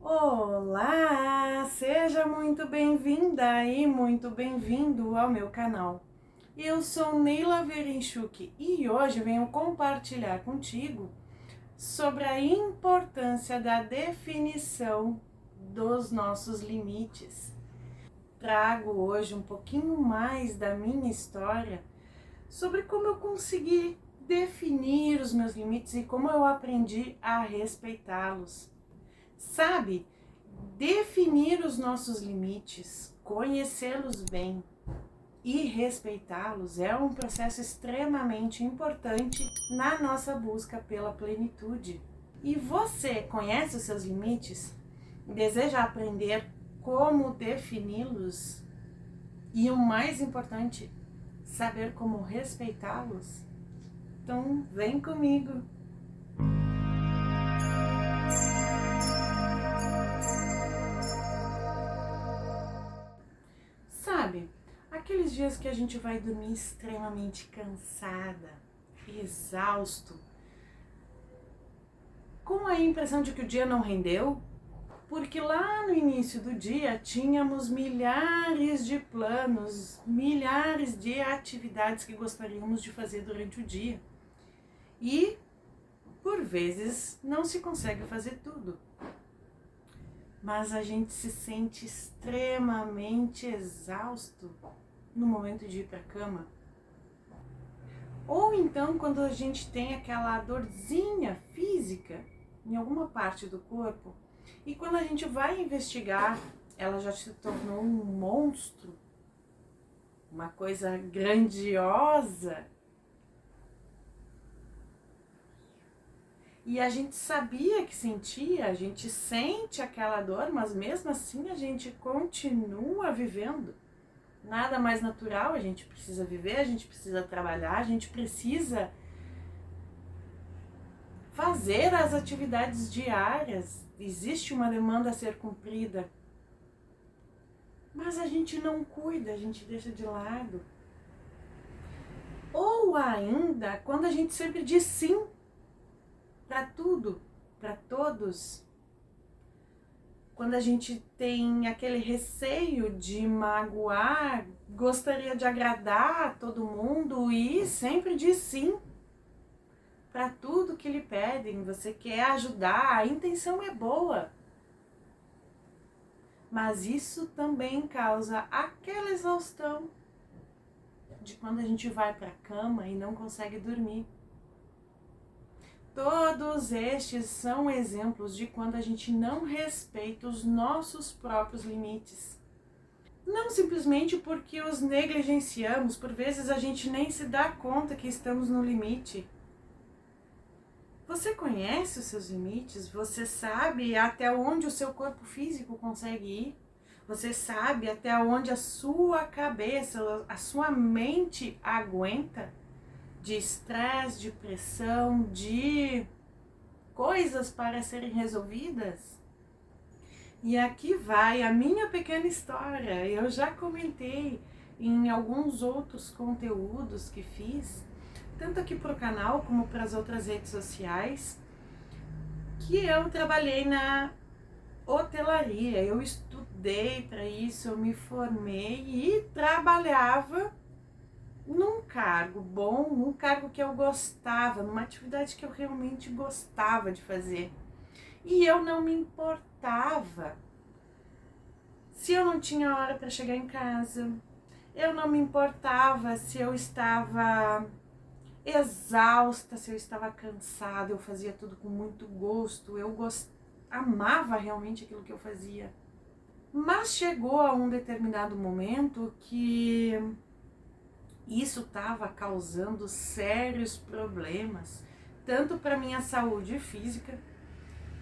Olá, seja muito bem-vinda e muito bem-vindo ao meu canal. Eu sou Neila Verenchuk e hoje venho compartilhar contigo sobre a importância da definição dos nossos limites. Trago hoje um pouquinho mais da minha história sobre como eu consegui definir os meus limites e como eu aprendi a respeitá-los. Sabe, definir os nossos limites, conhecê-los bem e respeitá-los é um processo extremamente importante na nossa busca pela plenitude. E você conhece os seus limites? Deseja aprender como defini-los? E o mais importante, saber como respeitá-los? Então, vem comigo! Sabe, aqueles dias que a gente vai dormir extremamente cansada, exausto, com a impressão de que o dia não rendeu, porque lá no início do dia tínhamos milhares de planos, milhares de atividades que gostaríamos de fazer durante o dia. E, por vezes, não se consegue fazer tudo. Mas a gente se sente extremamente exausto no momento de ir para a cama. Ou então quando a gente tem aquela dorzinha física em alguma parte do corpo e quando a gente vai investigar, ela já se tornou um monstro, uma coisa grandiosa. E a gente sabia que sentia, a gente sente aquela dor, mas mesmo assim a gente continua vivendo. Nada mais natural, a gente precisa viver, a gente precisa trabalhar, a gente precisa fazer as atividades diárias. Existe uma demanda a ser cumprida. Mas a gente não cuida, a gente deixa de lado. Ou ainda, quando a gente sempre diz sim para tudo, para todos. Quando a gente tem aquele receio de magoar, gostaria de agradar a todo mundo e sempre diz sim para tudo que lhe pedem. Você quer ajudar, a intenção é boa. Mas isso também causa aquela exaustão de quando a gente vai para a cama e não consegue dormir. Todos estes são exemplos de quando a gente não respeita os nossos próprios limites. Não simplesmente porque os negligenciamos, por vezes a gente nem se dá conta que estamos no limite. Você conhece os seus limites? Você sabe até onde o seu corpo físico consegue ir? Você sabe até onde a sua cabeça, a sua mente aguenta? De estresse, de pressão, de coisas para serem resolvidas? E aqui vai a minha pequena história. Eu já comentei em alguns outros conteúdos que fiz, tanto aqui para o canal como para as outras redes sociais, que eu trabalhei na hotelaria. Eu estudei para isso, eu me formei e trabalhava num cargo bom, num cargo que eu gostava, numa atividade que eu realmente gostava de fazer. E eu não me importava se eu não tinha hora para chegar em casa, eu não me importava se eu estava exausta, se eu estava cansada, eu fazia tudo com muito gosto, amava realmente aquilo que eu fazia. Mas chegou a um determinado momento que isso estava causando sérios problemas, tanto para minha saúde física,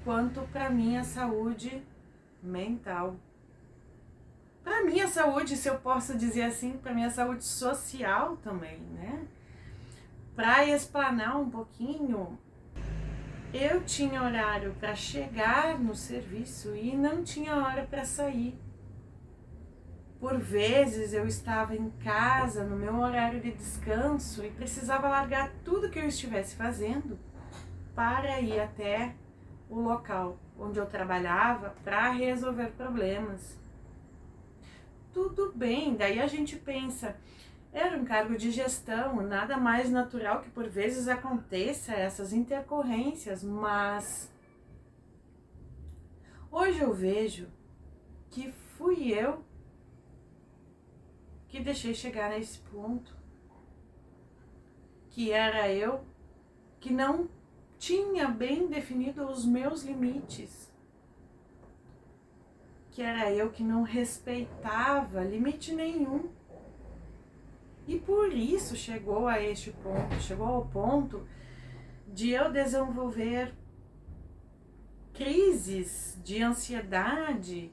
quanto para minha saúde mental. Para minha saúde, se eu posso dizer assim, para minha saúde social também, né? Para explanar um pouquinho, eu tinha horário para chegar no serviço e não tinha hora para sair. Por vezes eu estava em casa, no meu horário de descanso, e precisava largar tudo que eu estivesse fazendo para ir até o local onde eu trabalhava para resolver problemas. Tudo bem, daí a gente pensa, era um cargo de gestão, nada mais natural que por vezes aconteça essas intercorrências, mas hoje eu vejo que fui eu que deixei chegar nesse ponto, que era eu que não tinha bem definido os meus limites, que era eu que não respeitava limite nenhum. E por isso chegou a este ponto, chegou ao ponto de eu desenvolver crises de ansiedade,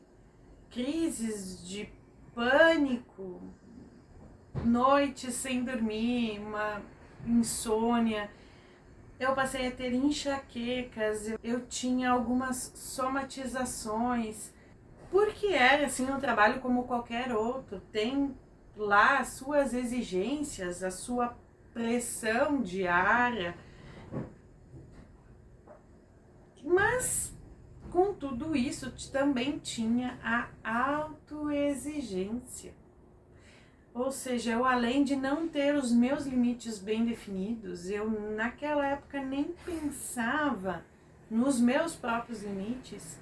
crises de pânico, noites sem dormir, uma insônia. Eu passei a ter enxaquecas, eu tinha algumas somatizações, porque era assim um trabalho como qualquer outro, tem lá as suas exigências, a sua pressão diária, mas com tudo isso também tinha a autoexigência. Ou seja, eu além de não ter os meus limites bem definidos, eu naquela época nem pensava nos meus próprios limites.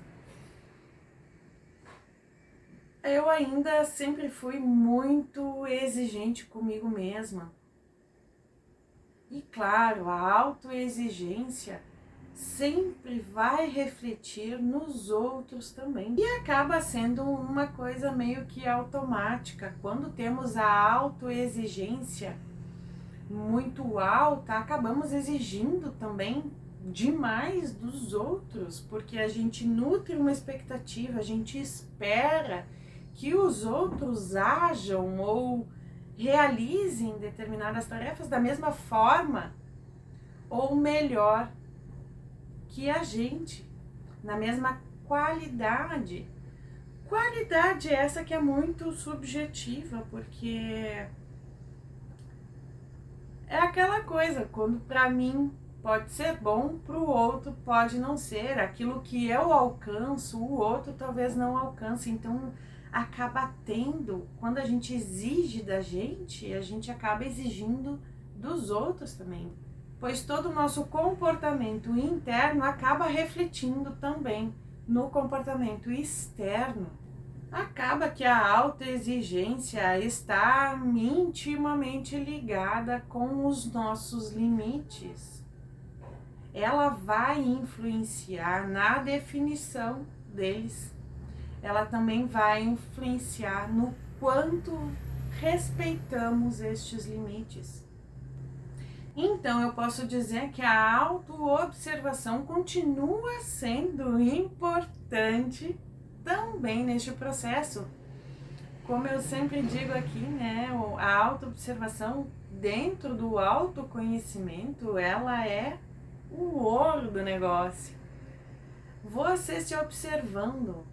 Eu ainda sempre fui muito exigente comigo mesma. E claro, a autoexigência sempre vai refletir nos outros também. E acaba sendo uma coisa meio que automática. Quando temos a autoexigência muito alta, acabamos exigindo também demais dos outros, porque a gente nutre uma expectativa, a gente espera que os outros ajam ou realizem determinadas tarefas da mesma forma ou melhor que a gente, na mesma qualidade. Qualidade essa que é muito subjetiva, porque é aquela coisa, quando para mim pode ser bom, para o outro pode não ser. Aquilo que eu alcanço, o outro talvez não alcance. Então acaba tendo, quando a gente exige da gente, a gente acaba exigindo dos outros também. Pois todo o nosso comportamento interno acaba refletindo também no comportamento externo. Acaba que a autoexigência está intimamente ligada com os nossos limites. Ela vai influenciar na definição deles. Ela também vai influenciar no quanto respeitamos estes limites. Então, eu posso dizer que a autoobservação continua sendo importante também neste processo. Como eu sempre digo aqui, né, a autoobservação dentro do autoconhecimento, ela é o ouro do negócio. Você se observando,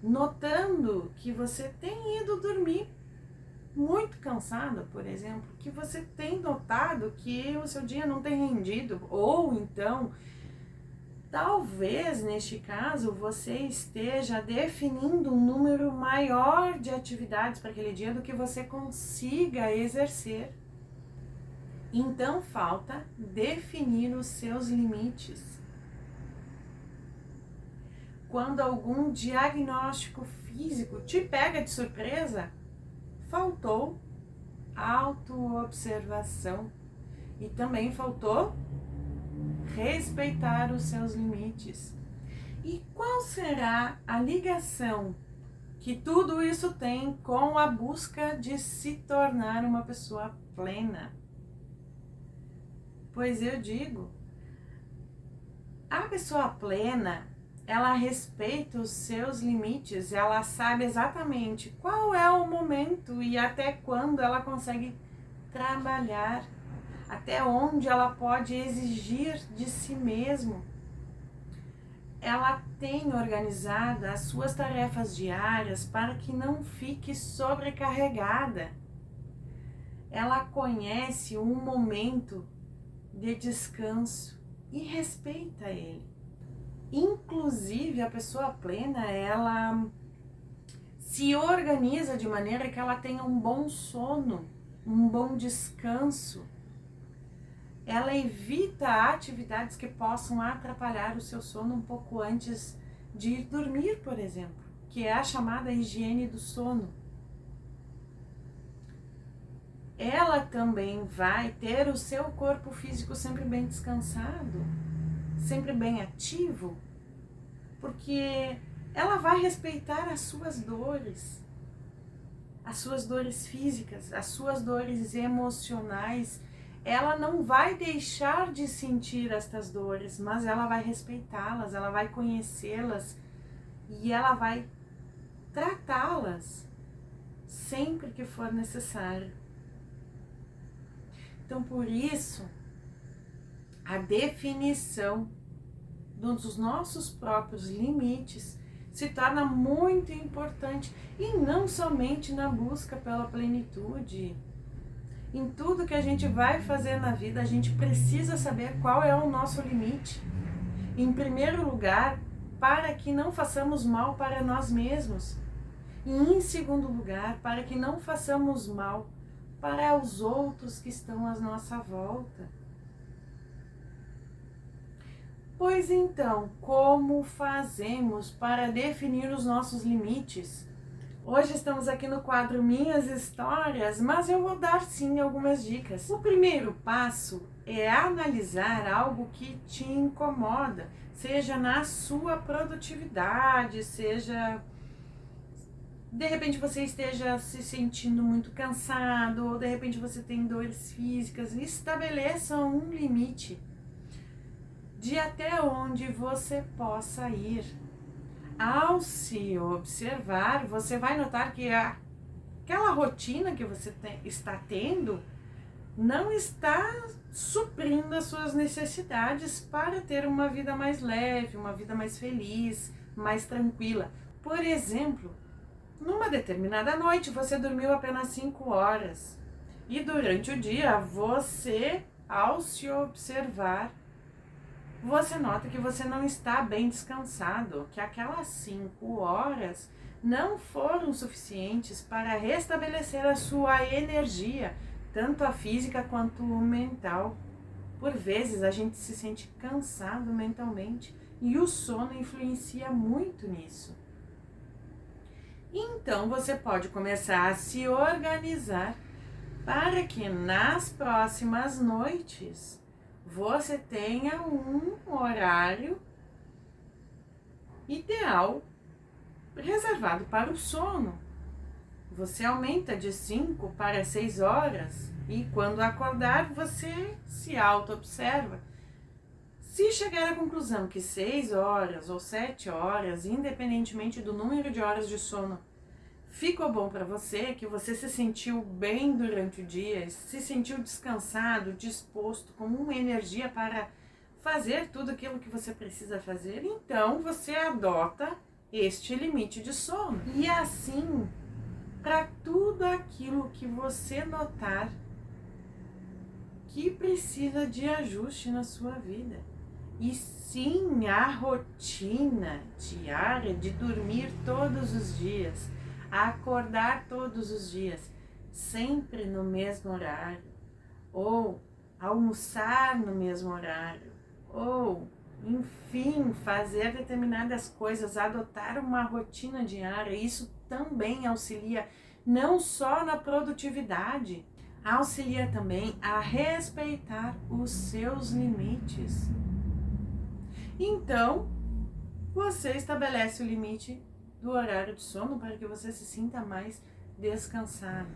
notando que você tem ido dormir muito cansada, por exemplo, que você tem notado que o seu dia não tem rendido, ou então, talvez neste caso, você esteja definindo um número maior de atividades para aquele dia do que você consiga exercer. Então, falta definir os seus limites. Quando algum diagnóstico físico te pega de surpresa, faltou autoobservação e também faltou respeitar os seus limites. E qual será a ligação que tudo isso tem com a busca de se tornar uma pessoa plena? Pois eu digo, a pessoa plena, ela respeita os seus limites, ela sabe exatamente qual é o momento e até quando ela consegue trabalhar, até onde ela pode exigir de si mesmo. Ela tem organizado as suas tarefas diárias para que não fique sobrecarregada. Ela conhece um momento de descanso e respeita ele. Inclusive, a pessoa plena, ela se organiza de maneira que ela tenha um bom sono, um bom descanso. Ela evita atividades que possam atrapalhar o seu sono um pouco antes de ir dormir, por exemplo, que é a chamada higiene do sono. Ela também vai ter o seu corpo físico sempre bem descansado, sempre bem ativo, porque ela vai respeitar as suas dores físicas, as suas dores emocionais. Ela não vai deixar de sentir estas dores, mas ela vai respeitá-las, ela vai conhecê-las e ela vai tratá-las sempre que for necessário. Então, por isso, a definição dos nossos próprios limites se torna muito importante, e não somente na busca pela plenitude. Em tudo que a gente vai fazer na vida, a gente precisa saber qual é o nosso limite. Em primeiro lugar, para que não façamos mal para nós mesmos. E em segundo lugar, para que não façamos mal para os outros que estão à nossa volta. Pois então, como fazemos para definir os nossos limites? Hoje estamos aqui no quadro Minhas Histórias, mas eu vou dar sim algumas dicas. O primeiro passo é analisar algo que te incomoda, seja na sua produtividade, seja de repente você esteja se sentindo muito cansado, ou de repente você tem dores físicas. Estabeleça um limite de até onde você possa ir. Ao se observar, você vai notar que aquela rotina que você está tendo não está suprindo as suas necessidades para ter uma vida mais leve, uma vida mais feliz, mais tranquila. Por exemplo, numa determinada noite você dormiu apenas 5 horas e durante o dia você, ao se observar, você nota que você não está bem descansado, que aquelas 5 horas não foram suficientes para restabelecer a sua energia, tanto a física quanto o mental. Por vezes a gente se sente cansado mentalmente e o sono influencia muito nisso. Então você pode começar a se organizar para que nas próximas noites você tenha um horário ideal reservado para o sono. Você aumenta de 5 para 6 horas e quando acordar você se auto-observa. Se chegar à conclusão que 6 horas ou 7 horas, independentemente do número de horas de sono, ficou bom para você, que você se sentiu bem durante o dia, se sentiu descansado, disposto, com uma energia para fazer tudo aquilo que você precisa fazer, então você adota este limite de sono. E assim, para tudo aquilo que você notar que precisa de ajuste na sua vida. E sim, a rotina diária de dormir todos os dias, acordar todos os dias, sempre no mesmo horário, ou almoçar no mesmo horário, ou, enfim, fazer determinadas coisas, adotar uma rotina diária. Isso também auxilia não só na produtividade, auxilia também a respeitar os seus limites. Então, você estabelece o limite do horário de sono para que você se sinta mais descansado.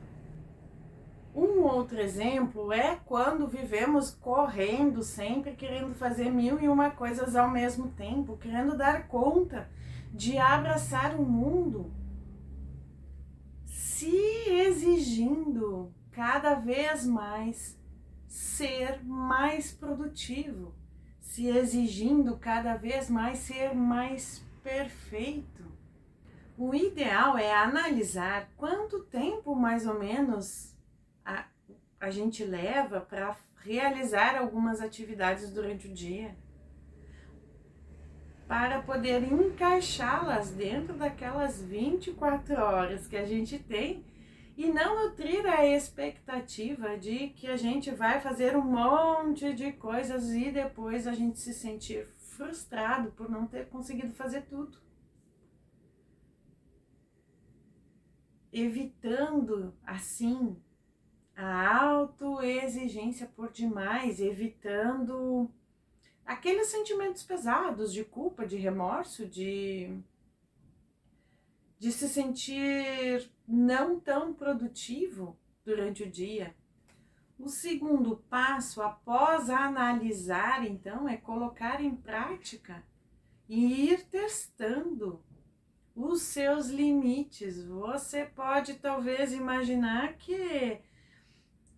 Um outro exemplo é quando vivemos correndo sempre, querendo fazer 1001 coisas ao mesmo tempo, querendo dar conta de abraçar o mundo, se exigindo cada vez mais ser mais produtivo, se exigindo cada vez mais ser mais perfeito. O ideal é analisar quanto tempo mais ou menos a gente leva para realizar algumas atividades durante o dia. para poder encaixá-las dentro daquelas 24 horas que a gente tem e não nutrir a expectativa de que a gente vai fazer um monte de coisas e depois a gente se sentir frustrado por não ter conseguido fazer tudo. Evitando, assim, a autoexigência por demais, evitando aqueles sentimentos pesados de culpa, de remorso, de se sentir não tão produtivo durante o dia. O segundo passo, após analisar, então, é colocar em prática e ir testando os seus limites. Você pode talvez imaginar que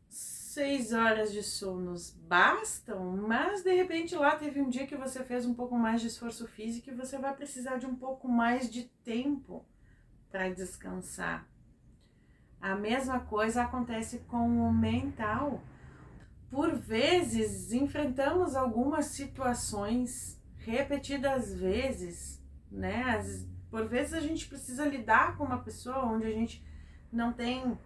6 horas de sonos bastam, mas de repente lá teve um dia que você fez um pouco mais de esforço físico e você vai precisar de um pouco mais de tempo para descansar. A mesma coisa acontece com o mental. Por vezes enfrentamos algumas situações repetidas vezes, né? Por vezes a gente precisa lidar com uma pessoa onde a gente não tem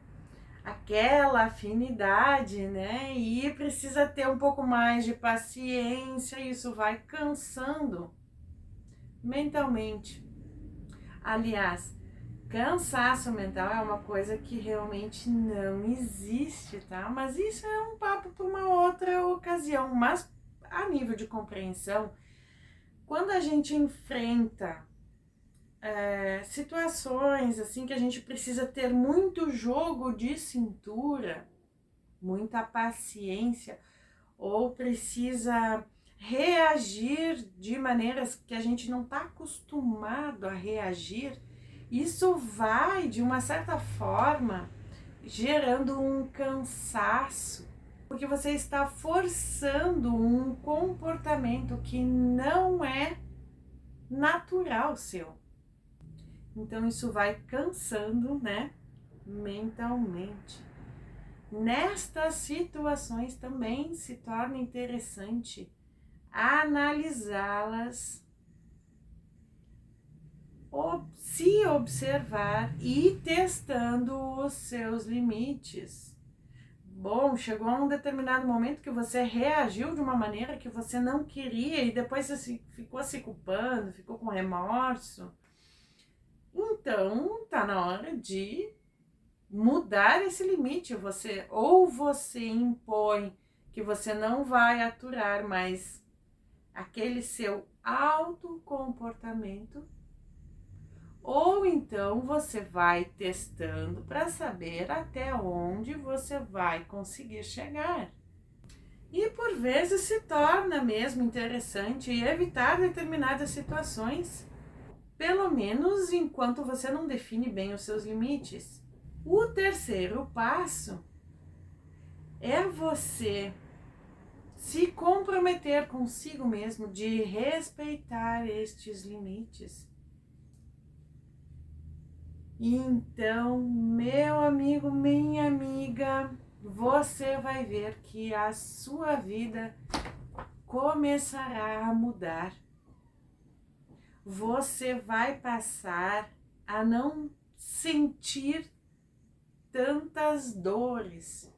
aquela afinidade, né? E precisa ter um pouco mais de paciência, isso vai cansando mentalmente. Aliás, cansaço mental é uma coisa que realmente não existe, tá? Mas isso é um papo para uma outra ocasião. Mas a nível de compreensão, quando a gente enfrenta situações assim que a gente precisa ter muito jogo de cintura, muita paciência, ou precisa reagir de maneiras que a gente não está acostumado a reagir, isso vai, de uma certa forma, gerando um cansaço, porque você está forçando um comportamento que não é natural seu. Então isso vai cansando, né, mentalmente. Nestas situações também se torna interessante analisá-las, se observar e testando os seus limites. Bom, chegou a um determinado momento que você reagiu de uma maneira que você não queria e depois você ficou se culpando, ficou com remorso. Então, tá na hora de mudar esse limite. Você impõe que você não vai aturar mais aquele seu autocomportamento, ou então você vai testando para saber até onde você vai conseguir chegar. E por vezes se torna mesmo interessante evitar determinadas situações, pelo menos enquanto você não define bem os seus limites. O terceiro passo é você se comprometer consigo mesmo de respeitar estes limites. Então, meu amigo, minha amiga, você vai ver que a sua vida começará a mudar. Você vai passar a não sentir tantas dores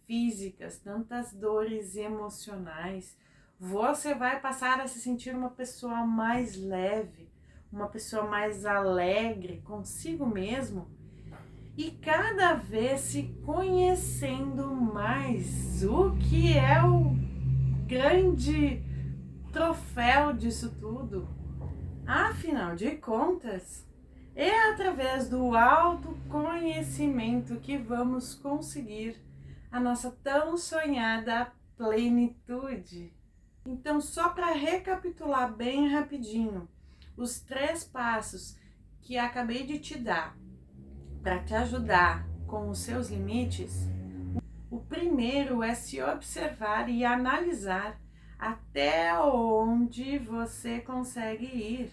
físicas, tantas dores emocionais. Você vai passar a se sentir uma pessoa mais leve, uma pessoa mais alegre consigo mesmo e cada vez se conhecendo mais, o que é o grande troféu disso tudo. Afinal de contas, é através do autoconhecimento que vamos conseguir a nossa tão sonhada plenitude. Então, só para recapitular bem rapidinho, os 3 passos que acabei de te dar para te ajudar com os seus limites, o primeiro é se observar e analisar até onde você consegue ir.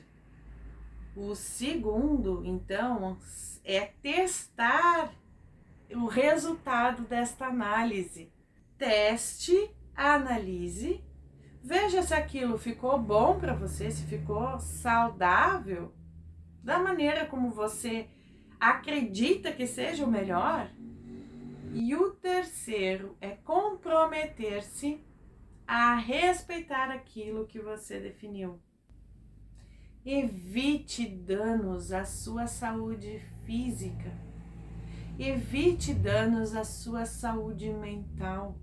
O segundo, então, é testar o resultado desta análise. Teste, analise, Veja se aquilo ficou bom para você, se ficou saudável, da maneira como você acredita que seja o melhor. E o terceiro é comprometer-se a respeitar aquilo que você definiu. Evite danos à sua saúde física. Evite danos à sua saúde mental.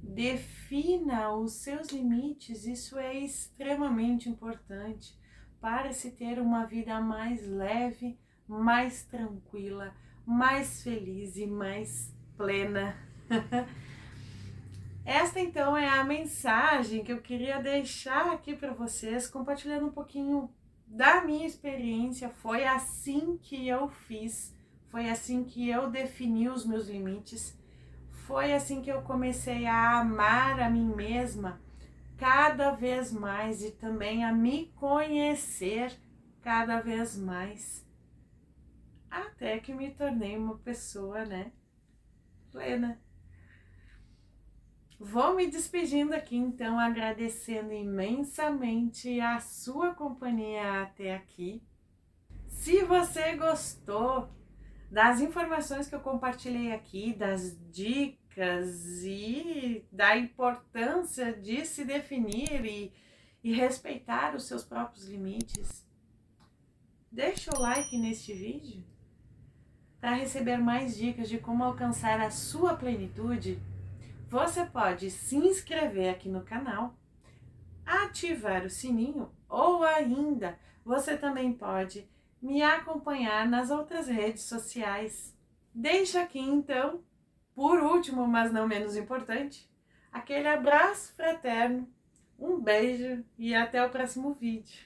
Defina os seus limites, isso é extremamente importante para se ter uma vida mais leve, mais tranquila, mais feliz e mais plena. Esta então é a mensagem que eu queria deixar aqui para vocês, compartilhando um pouquinho da minha experiência. Foi assim que eu fiz, foi assim que eu defini os meus limites. Foi assim que eu comecei a amar a mim mesma cada vez mais e também a me conhecer cada vez mais. Até que me tornei uma pessoa, plena. Vou me despedindo aqui então, agradecendo imensamente a sua companhia até aqui. Se você gostou das informações que eu compartilhei aqui, das dicas e da importância de se definir e respeitar os seus próprios limites, deixa o like neste vídeo para receber mais dicas de como alcançar a sua plenitude. Você pode se inscrever aqui no canal, ativar o sininho ou ainda você também pode me acompanhar nas outras redes sociais. Deixo aqui então, por último, mas não menos importante, aquele abraço fraterno, um beijo e até o próximo vídeo.